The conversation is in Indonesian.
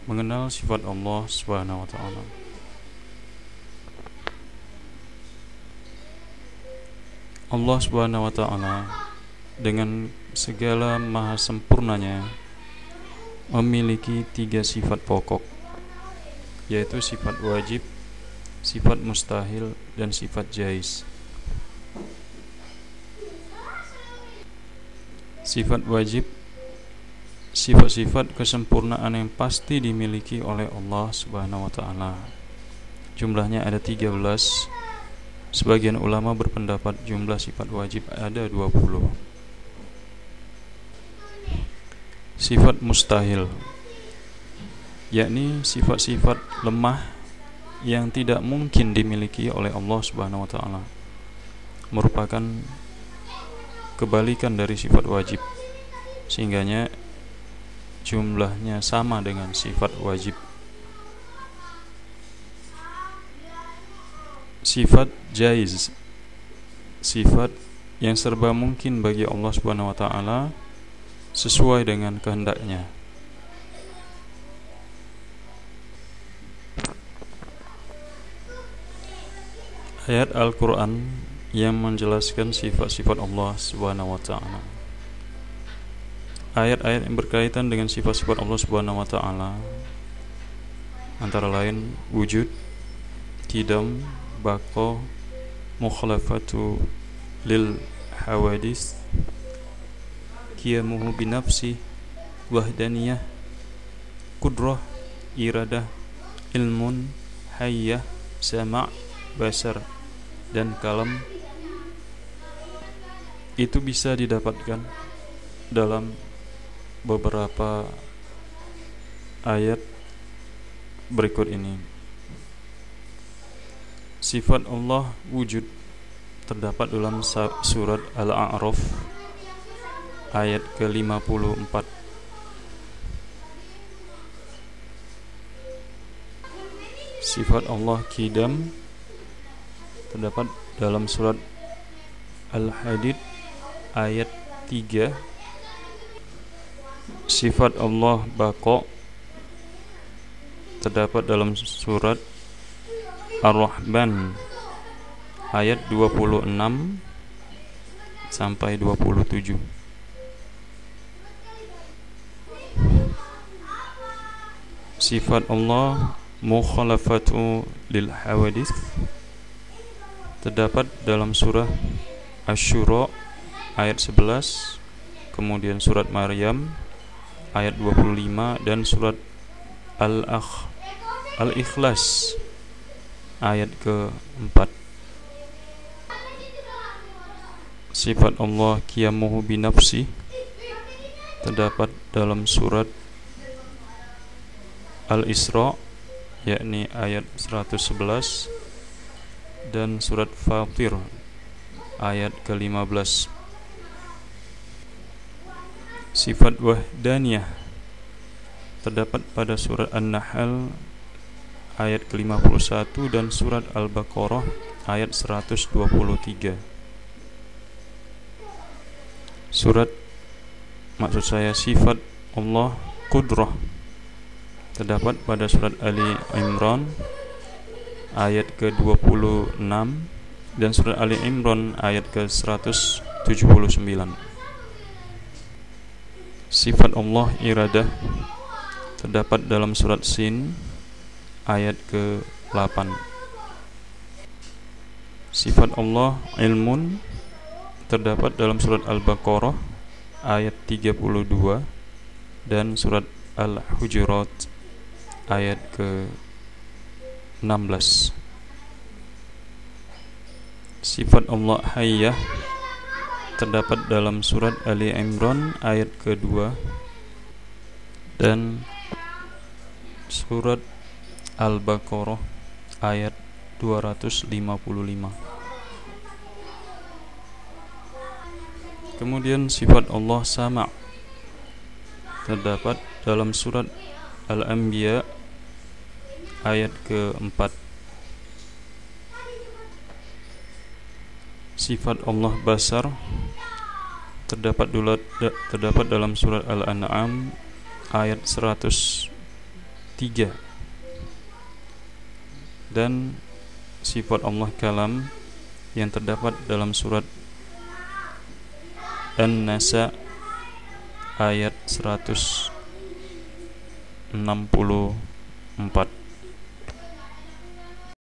mengenal sifat Allah Subhanahu wa taala. Allah Subhanahu wa taala dengan segala maha sempurnanya memiliki 3 sifat pokok, yaitu sifat wajib, sifat mustahil, dan sifat jaiz. Sifat wajib, sifat-sifat kesempurnaan yang pasti dimiliki oleh Allah Subhanahu wa taala. Jumlahnya ada 13. Sebagian ulama berpendapat jumlah sifat wajib ada 20. Sifat mustahil, yakni sifat-sifat lemah yang tidak mungkin dimiliki oleh Allah Subhanahu wa taala, merupakan kebalikan dari sifat wajib, sehingganya jumlahnya sama dengan sifat wajib. Sifat jaiz, sifat yang serba mungkin bagi Allah Subhanahu wa taala sesuai dengan kehendaknya. Ayat Al-Quran yang menjelaskan sifat-sifat Allah Subhanahu wa ta'ala. Ayat-ayat yang berkaitan dengan sifat-sifat Allah Subhanahu wa ta'ala antara lain wujud, qidam, baqa, mukhalafatu lil hawadis, qiyamuhu binafsi, wahdaniyah, qudrah, iradah, ilmun, hayyah, sama', basar, dan kalam. Itu bisa didapatkan dalam beberapa ayat berikut ini. Sifat Allah wujud terdapat dalam surat Al-A'raf ayat ke-54. Sifat Allah qidam terdapat dalam surat Al-Hadid ayat 3. Sifat Allah baqa terdapat dalam surat Ar-Rahman ayat 26 sampai 27. Sifat Allah mukhalafatu lil hawadith terdapat dalam surah Asy-Syura ayat 11, kemudian surat Maryam ayat 25, dan surat Al-Ikhlas ayat ke-4. Sifat Allah qiyamuhu binafsi terdapat dalam surat Al-Isra yakni ayat 111 dan surat Fatir ayat ke-15. Sifat wahdaniyah terdapat pada surat An-Nahl ayat ke-51 dan surat Al-Baqarah ayat 123. Sifat Allah qudrah terdapat pada surat Ali Imran ayat ke-26 dan surat Ali Imran ayat ke-179. Sifat Allah iradah terdapat dalam surat Sin ayat ke-8. Sifat Allah ilmun terdapat dalam surat Al-Baqarah ayat 32 dan surat Al-Hujurat ayat ke-16. Sifat Allah hayyah terdapat dalam surat Ali Imran ayat ke-2 dan surat Al-Baqarah ayat 255. Kemudian sifat Allah sama terdapat dalam surat Al-Anbiya ayat ke-4. Sifat Allah basar terdapat dalam surat Al-An'am ayat 133. 3. Dan sifat Allah kalam yang terdapat dalam surat An-Nasa ayat 164.